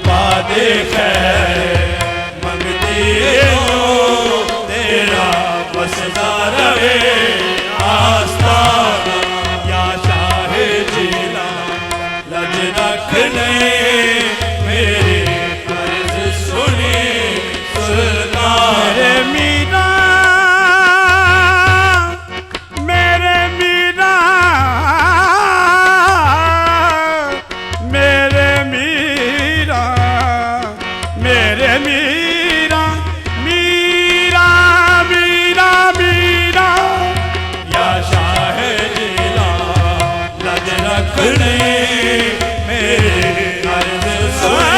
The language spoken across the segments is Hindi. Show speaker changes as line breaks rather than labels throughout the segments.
पा दे खैर मंगते हो तेरा बसदा रहे आस्ताना या शाह जिला लज रखने मेरे अर्ज सुनी सुल्तान
मीरा मेरे मीरा मेरे मीरा मेरे मीरा मीरा मीरा मीरा
या शाह जिला लज रखने मेरे अर्ज सुनी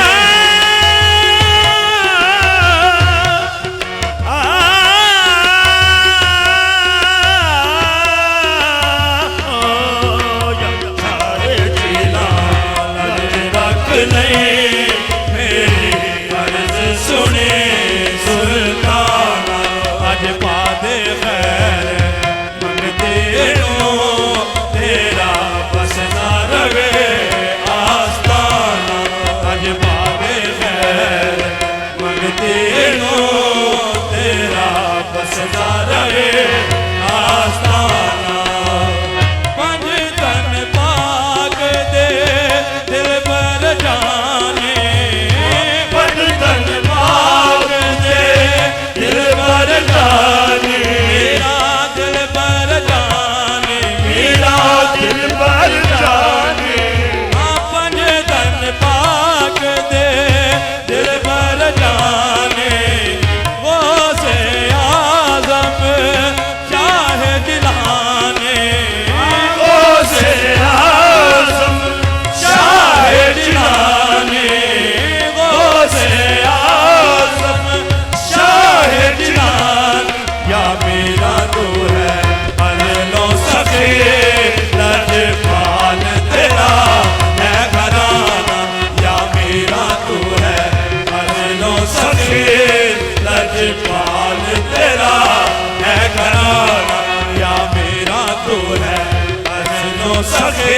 सके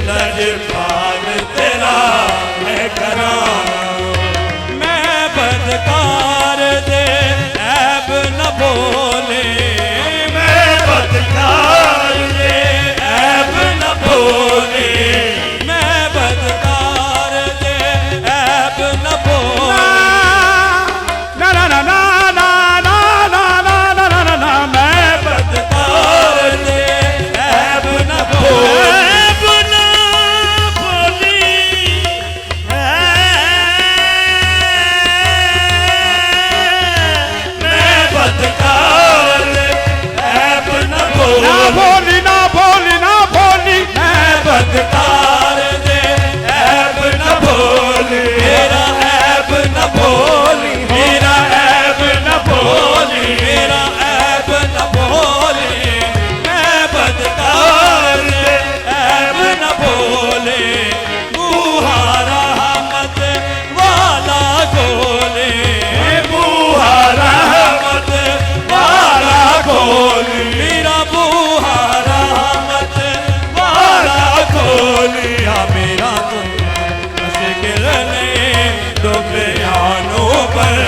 लजपाल तेरा है कराना मैं बदकार दे ऐब न बोले मैं बदकार दे ऐब न बोले मैं बदकार दे ऐब न बोले
ना ना ना ना ना ना ना ना ना ना ना मैं
बदकार दे ऐब न बोले बदकार दे ऐब न बोली मेरा ऐब न बोली मेरा ऐब न बोली मेरा ऐब न बोली मैं बदकार दे ऐब न बोले बुहारा रहमत वाला गोले बुहारा रहमत वाला गोली मेरा बुहारा रहमत खोलिया मेरा तो मुश्किल नहीं तो बयानों पर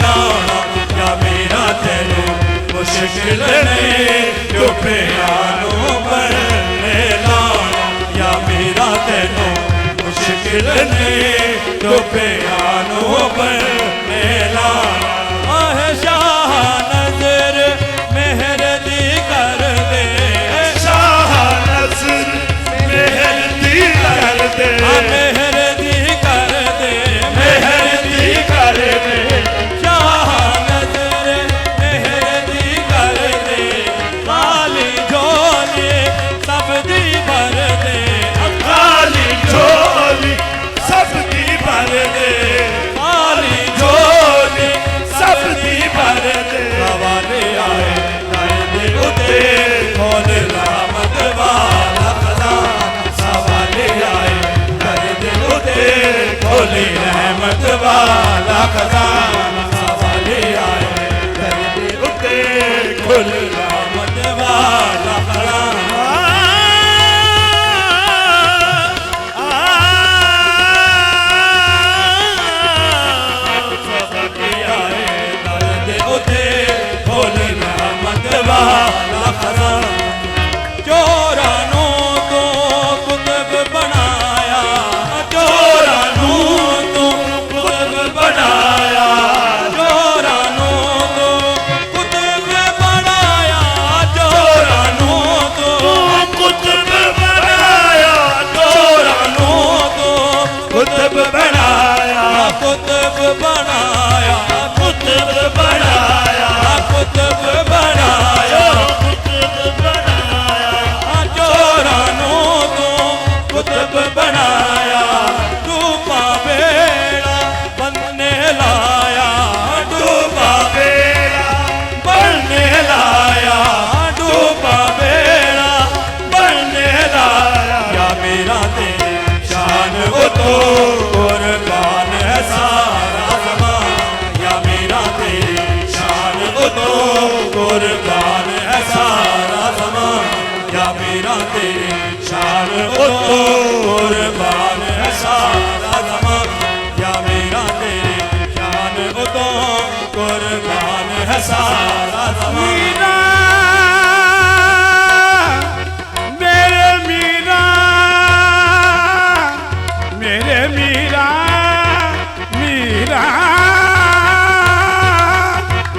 लाना या मेरा तेनू मुश्किल नहीं तो बयानों पर लाना या मेरा तेनू मुश्किल नहीं तो बयानों पर लाना आह शाह नजर मेहर दी कर दे शाह नजर मेहर दी कर दे मेहर दी कर दे मेहर दी कर दे शाह नजर मेहर दी कर दे खाली झोली सब दी भर दे खाली झोली सब दी भर दे खाली झोली सब दी भर दे हवाले आए दे उते खोल रहमत वाला खोली रहमत वाला खजाना सवाले आए दर्द उते खोली रहमत वाला खजाना
बनाया,
कुतुब बनाया,
कुतुब बनाया,
कुतुब बनाया,
कुतुब बनाया,
चोरां नूं तू कुतुब बनाया, डूबा बेड़ा बनने लाया, डूबा
बेड़ा
बनने लाया, डूबा बेड़ा बनने लाया। या मेरा तेरी शान वो तो कुर्बान है सारा ज़माना, या मेरा तेरी शान वो तो कुर्बान है सारा ज़माना, या मेरा तेरी शान वो तो कुर्बान है सारा ज़माना, या मेरा तेरी शान वो तो कुर्बान है सारा ज़माना।
मीरा, मेरे मीरा, मीरा,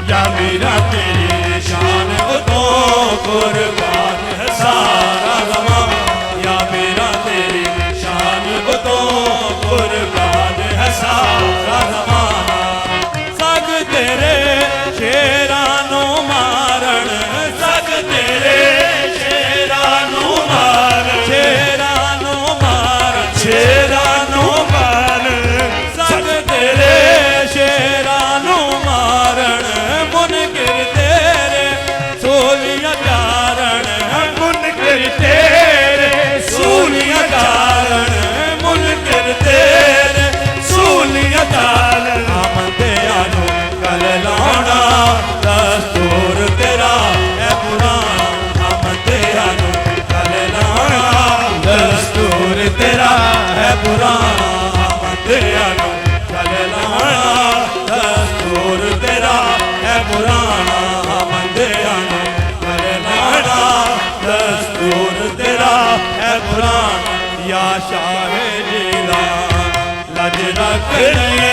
या मेरा तेरी शान वो तो कुर्बान है सारा ज़माना, या मेरा तेरी शान वो तो कुर्बान है सारा ज़माना। सग तेरे शेरां नूं मारण, सग तेरे शेरां नूं मारण, शेरां नूं मारण, शेरां नूं मारण, सग तेरे शेरां नूं मारण, मुनकिर तेरे सूलियां चारण,
मुनकिर तेरे
सूलियां चारण, मुनकिर तेरे सूलियां चारण। आमदियां नूं गल लाउणा दस्तूर तेरा है पुराना, आमदियां नूं गल लाउणा दस्तूर तेरा है पुराना, आमदियां नूं गल लाउणा दस्तूर तेरा है पुराना, आमदियां नूं गल लाउणा दस्तूर तेरा है पुराना। या शाह जिला लज रखने